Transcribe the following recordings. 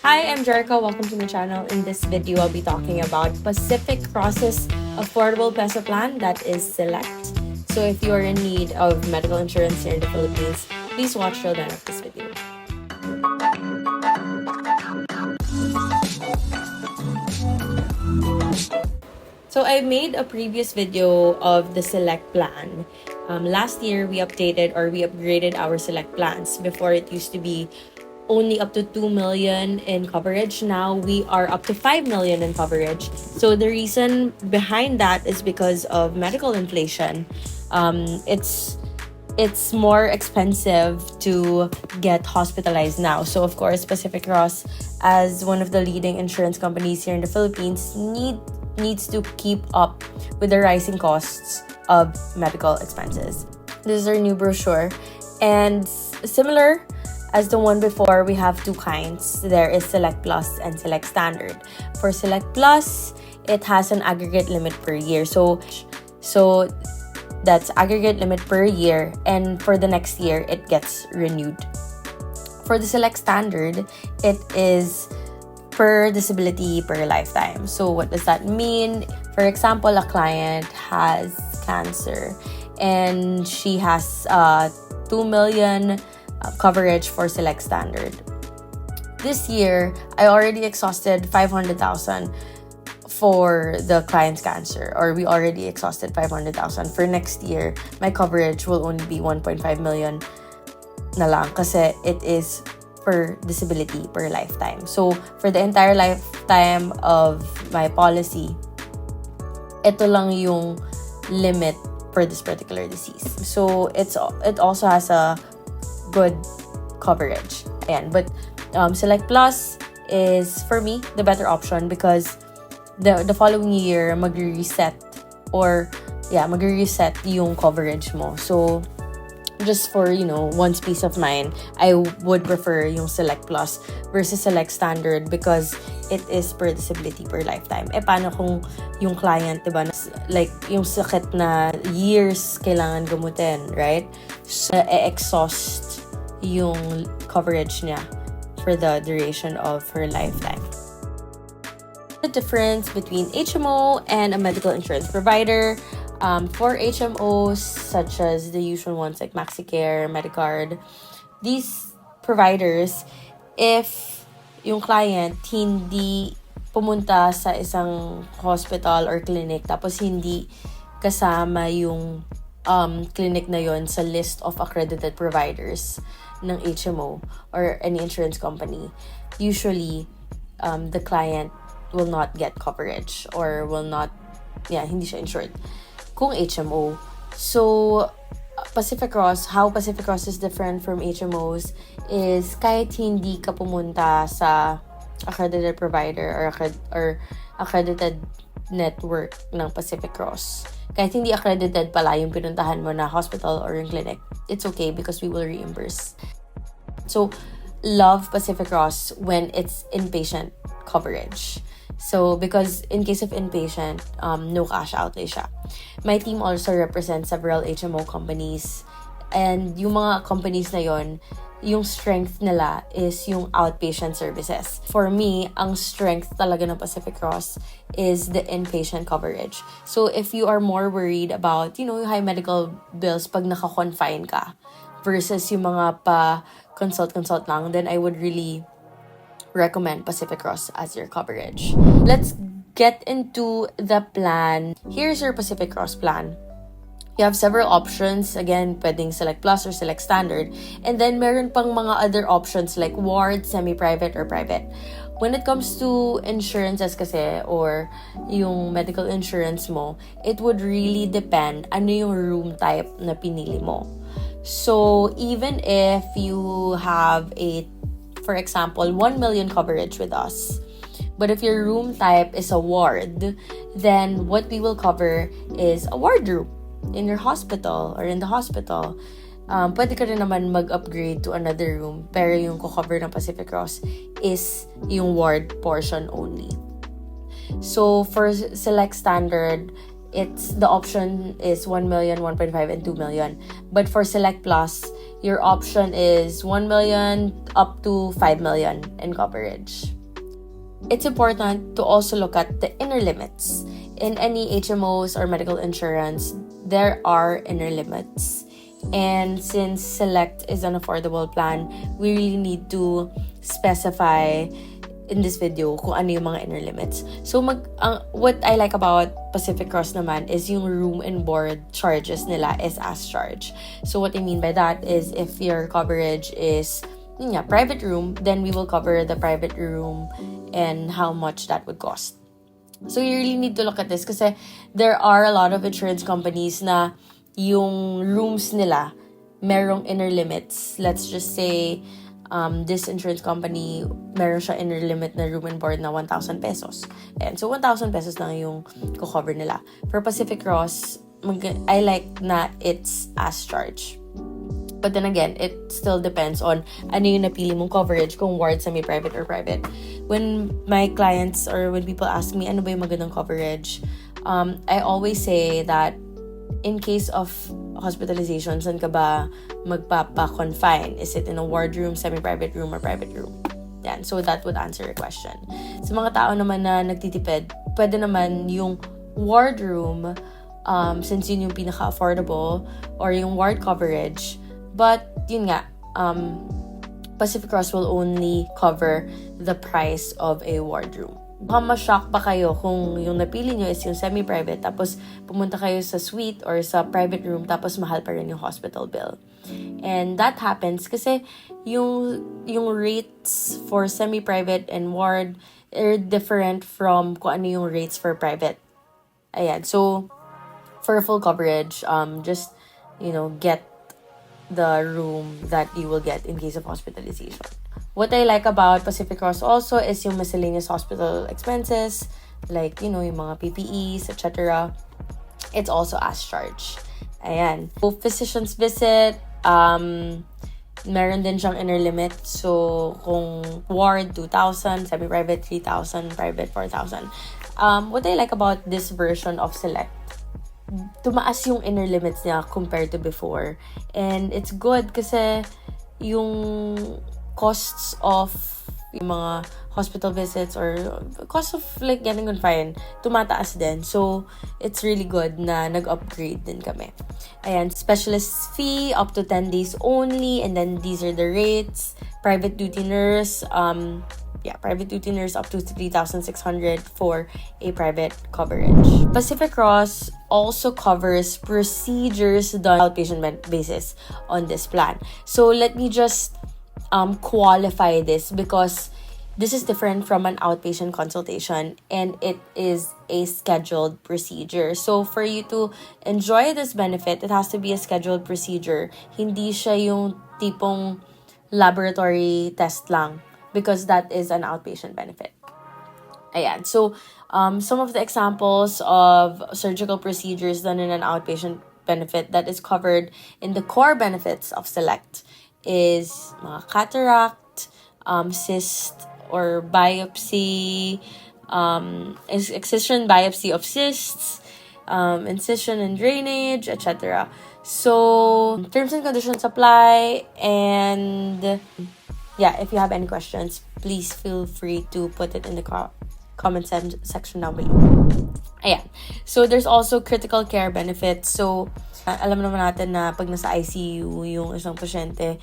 Hi, I'm Jerica. Welcome to my channel. In this video, I'll be talking about Pacific Cross's affordable peso plan, that is Select. So if you're in need of medical insurance here in the Philippines, please watch till the end of this video. So I made a previous video of the Select plan. Last year, we upgraded our Select plans. Before, it used to be only up to 2 million in coverage. Now we are up to 5 million in coverage. So the reason behind that is because of medical inflation. It's more expensive to get hospitalized now. So of course, Pacific Cross, as one of the leading insurance companies here in the Philippines, needs to keep up with the rising costs of medical expenses. This is our new brochure, and similar as the one before, we have two kinds. There is Select Plus and Select Standard. For Select Plus, it has an aggregate limit per year. So that's aggregate limit per year, and for the next year, it gets renewed. For the Select Standard, it is per disability per lifetime. So what does that mean? For example, a client has cancer and she has 2 million coverage for Select Standard. This year, I already exhausted 500,000 for the client's cancer, or we already exhausted 500,000. For next year, my coverage will only be 1.5 million na lang kasi it is per disability per lifetime. So, for the entire lifetime of my policy, ito lang yung limit for this particular disease. So, it also has a good coverage. Ayan. But Select Plus is, for me, the better option because the following year, mag-reset yung coverage mo. So, just for, one's peace of mind, I would prefer yung Select Plus versus Select Standard because it is per disability per lifetime. Paano kung yung client, diba, like, yung sakit na years kailangan gamutin, right? So, exhaust yung coverage niya for the duration of her lifetime. The difference between HMO and a medical insurance provider. For HMOs, such as the usual ones like MaxiCare, Medicard, these providers, if yung client hindi pumunta sa isang hospital or clinic tapos hindi kasama yung clinic na yon sa list of accredited providers ng HMO or any insurance company, usually the client will not get coverage or will not, hindi siya insured kung HMO. So, how Pacific Cross is different from HMOs is kahit hindi ka pumunta sa accredited provider or accredited network ng Pacific Cross, kahit hindi accredited pala yung pinuntahan mo na hospital or yung clinic, it's okay because we will reimburse. So, love Pacific Cross when it's inpatient coverage. So, because in case of inpatient, no cash outlay siya. My team also represents several HMO companies. And yung mga companies na yon, yung strength nila is yung outpatient services. For me, ang strength talaga ng Pacific Cross is the inpatient coverage. So, if you are more worried about, high medical bills pag naka-confine ka versus yung mga pa-consult lang, then I would really recommend Pacific Cross as your coverage. Let's get into the plan. Here's your Pacific Cross plan. You have several options. Again, pwedeng Select Plus or Select Standard. And then, meron pang mga other options like ward, semi-private, or private. When it comes to insurances kasi, or yung medical insurance mo, it would really depend ano yung room type na pinili mo. So, even if you have for example, 1 million coverage with us, but if your room type is a ward, then what we will cover is a ward room in your hospital or in the hospital. Pwede ka rin naman mag-upgrade to another room, pero yung ko-cover ng Pacific Cross is yung ward portion only. So for Select Standard, the option is 1 million, 1.5, and 2 million. But for Select Plus, your option is 1 million up to 5 million in coverage. it's important to also look at the inner limits. In any HMOs or medical insurance, there are inner limits. And since Select is an affordable plan, we really need to specify in this video kung ano yung mga inner limits. So, what I like about Pacific Cross naman is yung room and board charges nila is as charge. So, what I mean by that is if your coverage is private room, then we will cover the private room and how much that would cost. So, you really need to look at this kasi there are a lot of insurance companies na yung rooms nila merong inner limits. Let's just say, this insurance company, meron siya inner limit na room and board na 1,000 pesos. And so, 1,000 pesos lang yung cover nila. For Pacific Cross, I like na it's as charge. But then again, it still depends on ano yung napili mong coverage, kung ward, semi-private, or private. When my clients or when people ask me, ano ba yung magandang coverage, I always say that in case of hospitalization, saan ka ba magpapa-confine? Is it in a ward room, semi-private room, or private room? Yan. So that would answer your question. Sa mga tao naman na nagtitipid, pwede naman yung ward room, since yun yung pinaka-affordable, or yung ward coverage. But, yun nga, Pacific Cross will only cover the price of a ward room. Baka ma-shock pa kayo kung yung napili nyo is yung semi-private, tapos pumunta kayo sa suite or sa private room, tapos mahal pa rin yung hospital bill. And that happens kasi yung rates for semi-private and ward are different from kung ano yung rates for private. Ayan. So, for full coverage, just, get the room that you will get in case of hospitalization. What I like about Pacific Cross also is yung miscellaneous hospital expenses, like, yung mga PPEs, etc. It's also as charge. Ayan. So, physician's visit, meron din siyang inner limit. So, kung ward, 2,000, semi-private, 3,000, private, 4,000. What I like about this version of Select, tumaas yung inner limits niya compared to before. And it's good kasi yung costs of yung mga hospital visits or cost of like getting confined, tumataas din. So, it's really good na nag-upgrade din kami. Ayan, specialist fee up to 10 days only, and then these are the rates. Private duty nurse, private duty nurse up to 3,600 for a private coverage. Pacific Cross also covers procedures done on outpatient basis on this plan. So let me just qualify this because this is different from an outpatient consultation and it is a scheduled procedure. So for you to enjoy this benefit, it has to be a scheduled procedure. Hindi siya yung tipong laboratory test lang, because that is an outpatient benefit. Ayan. So, some of the examples of surgical procedures done in an outpatient benefit that is covered in the core benefits of Select is mga cataract, cyst or biopsy, excision biopsy of cysts, incision and drainage, etc. So, terms and conditions apply, and if you have any questions, please feel free to put it in the comment section down below. Ayan. So, there's also critical care benefits. So, alam naman natin na pag nasa ICU yung isang pasyente,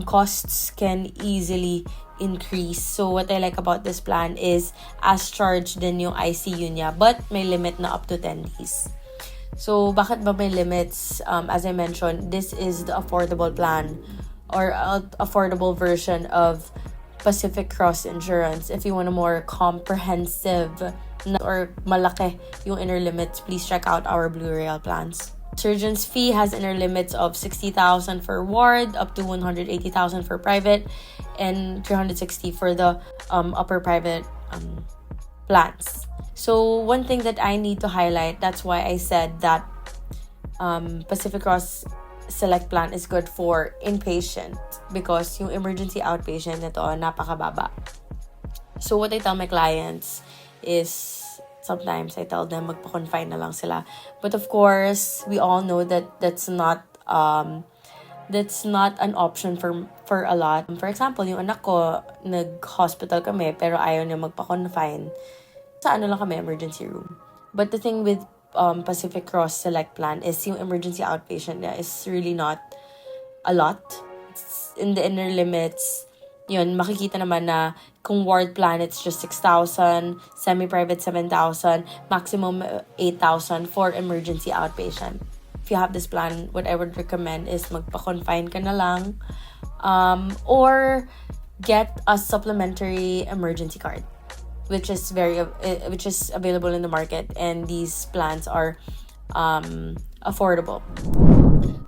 costs can easily increase. So, what I like about this plan is as charged din yung ICU niya, but may limit na up to 10 days. So, bakit ba may limits? As I mentioned, this is the affordable plan or affordable version of Pacific Cross Insurance. If you want a more comprehensive or malaki yung inner limits, please check out our Blue Rail plans. Surgeon's fee has inner limits of 60,000 for ward, up to 180,000 for private, and 360 for the upper private plans. So one thing that I need to highlight, that's why I said that Pacific Cross Select plan is good for inpatient, because yung emergency outpatient nito napakababa. So what I tell my clients is sometimes I tell them magpa-confine na lang sila. But of course, we all know that that's not that's not an option for a lot. For example, yung anak ko, nag-hospital kami, pero ayaw niya magpa-confine. Sa ano lang kami, emergency room. But the thing with Pacific Cross Select Plan is yung emergency outpatient niya is really not a lot. It's in the inner limits. Yun, makikita naman na kung ward plan, it's just 6,000, semi-private 7,000, maximum 8,000 for emergency outpatient. If you have this plan, what I would recommend is magpa-confine ka na lang, or get a supplementary emergency card, which is available in the market, and these plans are affordable.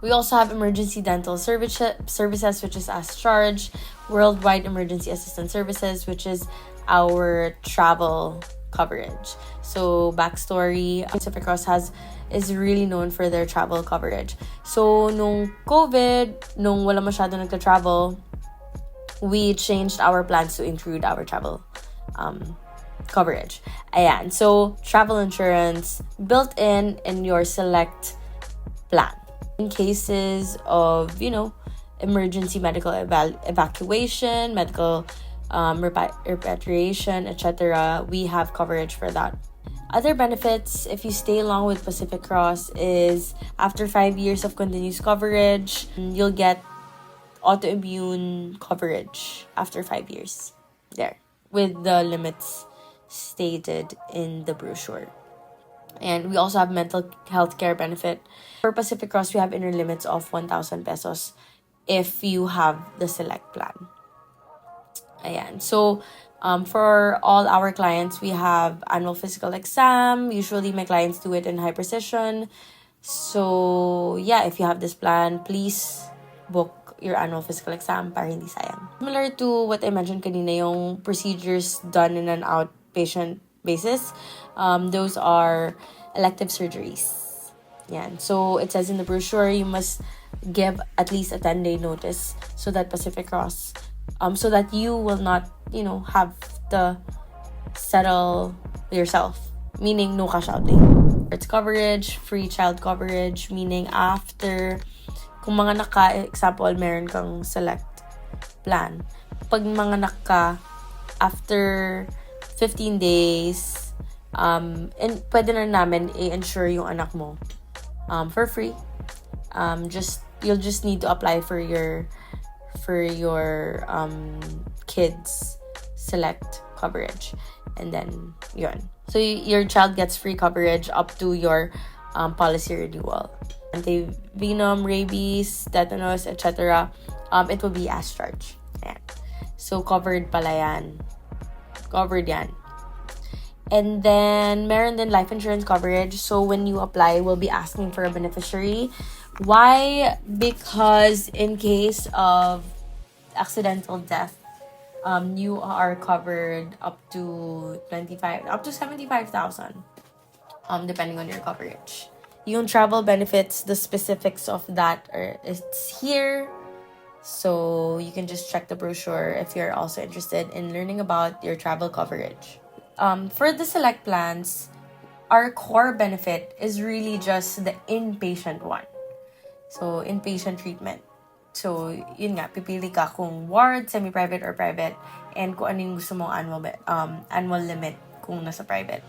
We also have emergency dental services, which is as charged, worldwide emergency assistance services, which is our travel coverage. So backstory, Pacific Cross is really known for their travel coverage. So nung COVID, nung wala masyado nagta-travel, we changed our plans to include our travel coverage. Ayan. So travel insurance built in your select plan. In cases of, emergency medical evacuation, medical repatriation, etc., we have coverage for that. Other benefits, if you stay along with Pacific Cross, is after 5 years of continuous coverage, you'll get autoimmune coverage after 5 years. There, with the limits stated in the brochure. And we also have mental health care benefit. For Pacific Cross, we have inner limits of 1,000 pesos if you have the select plan. Ayan. So, for all our clients, we have annual physical exam. Usually, my clients do it in high precision. So, yeah, if you have this plan, please book your annual physical exam para hindi sayang. Similar to what I mentioned kanina, yung procedures done in an outpatient basis, those are elective surgeries. Yeah. So it says in the brochure you must give at least a 10-day notice so that Pacific Cross, so that you will not, have to settle yourself, meaning no cash outlay. It's coverage, free child coverage, meaning after, kung manganak ka, example, meron kang select plan. Pag manganak ka, after 15 days, and pwede na namin i-insure yung anak mo for free. You'll just need to apply for your kids select coverage, and then yun. So your child gets free coverage up to your policy renewal. Anti-venom, rabies, tetanus, etc. It will be as charged. Ayan. So covered pala yan. Covered yan. And then, meron din life insurance coverage. So, when you apply, we'll be asking for a beneficiary. Why? Because in case of accidental death, you are covered up to 75,000, depending on your coverage. Yung travel benefits, the specifics of that it's here. So, you can just check the brochure if you're also interested in learning about your travel coverage. For the select plans, our core benefit is really just the inpatient one. So, inpatient treatment. So, yun nga, pipili ka kung ward, semi-private, or private, and kung ano yung gusto mong annual limit kung nasa private.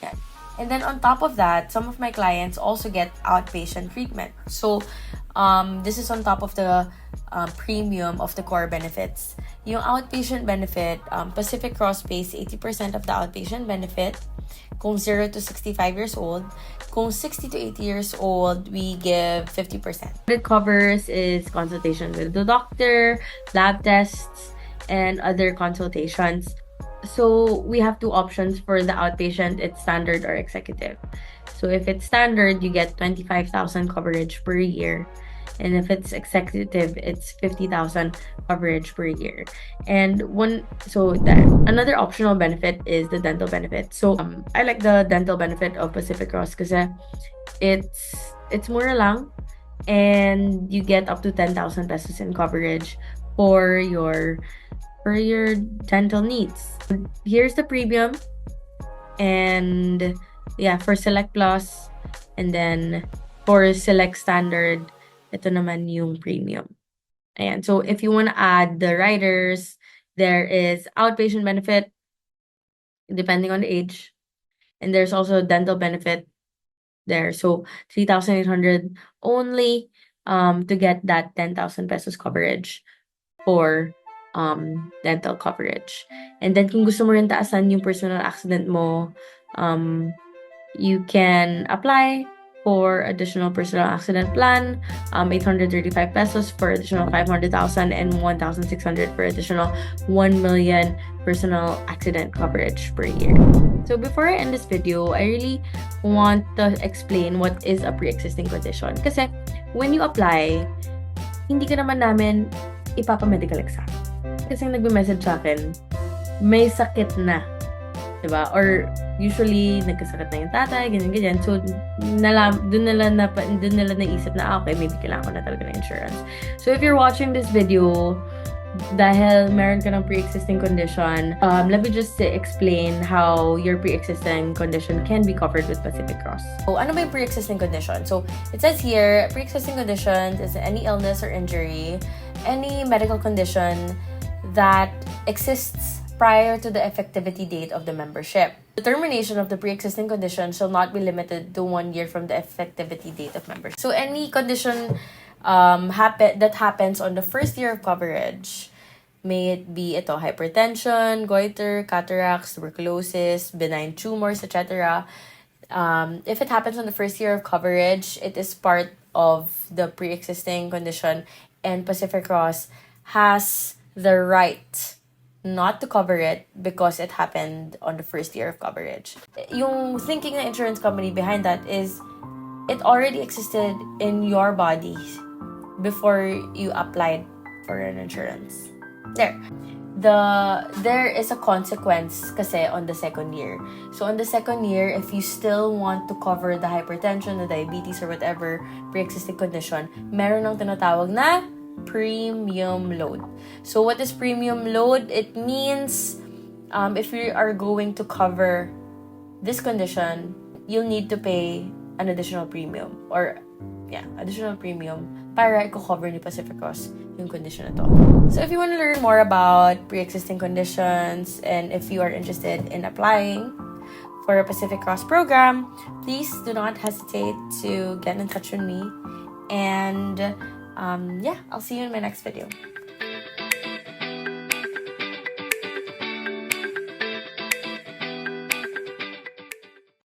Yan. And then, on top of that, some of my clients also get outpatient treatment. So, this is on top of the premium of the core benefits. Yung outpatient benefit, Pacific Cross pays 80% of the outpatient benefit kung 0 to 65 years old. Kung 60 to 80 years old, we give 50%. What it covers is consultation with the doctor, lab tests, and other consultations. So we have two options for the outpatient. It's standard or executive. So if it's standard, you get 25,000 coverage per year. And if it's executive, it's 50,000 coverage per year. And another optional benefit is the dental benefit. So I like the dental benefit of Pacific Cross kasi it's mura lang, and you get up to 10,000 pesos in coverage for your dental needs. Here's the premium, and for Select Plus, and then for Select Standard, ito naman yung premium. Ayan. So, if you want to add the riders, there is outpatient benefit, depending on the age. And there's also dental benefit there. So, 3,800 only to get that 10,000 pesos coverage for dental coverage. And then, kung gusto mo rin taasan yung personal accident mo, you can apply for additional personal accident plan, 835 pesos for additional 500,000 and 1,600 for additional 1 million personal accident coverage per year. So before I end this video, I really want to explain what is a pre-existing condition. Kasi when you apply, hindi ka naman namin ipapa-medical exam. Kasi nagbe-message sa akin, may sakit na. Diba? Or usually, nagkasakit na yung tatay, ganyan-ganyan. So, dun nila naisip na, okay, maybe kailangan ko na talaga ng insurance. So, if you're watching this video, dahil meron ka ng pre-existing condition, let me just explain how your pre-existing condition can be covered with Pacific Cross. So, ano ba yung pre-existing condition? So, it says here, pre-existing condition is any illness or injury, any medical condition that exists prior to the effectivity date of the membership. The termination of the pre-existing condition shall not be limited to 1 year from the effectivity date of membership. So any condition that happens on the first year of coverage, may it be hypertension, goiter, cataracts, tuberculosis, benign tumors, etc. If it happens on the first year of coverage, it is part of the pre-existing condition, and Pacific Cross has the right not to cover it because it happened on the first year of coverage. Yung thinking ng insurance company behind that is it already existed in your body before you applied for an insurance. There is a consequence kasi on the second year. So on the second year, if you still want to cover the hypertension, the diabetes, or whatever pre-existing condition, meron ng tinatawag na premium load. So what is premium load? It means if you are going to cover this condition, you'll need to pay an additional premium additional premium para i-cover ni Pacific Cross yung condition na to. So if you want to learn more about pre-existing conditions and if you are interested in applying for a Pacific Cross program, please do not hesitate to get in touch with me. And I'll see you in my next video.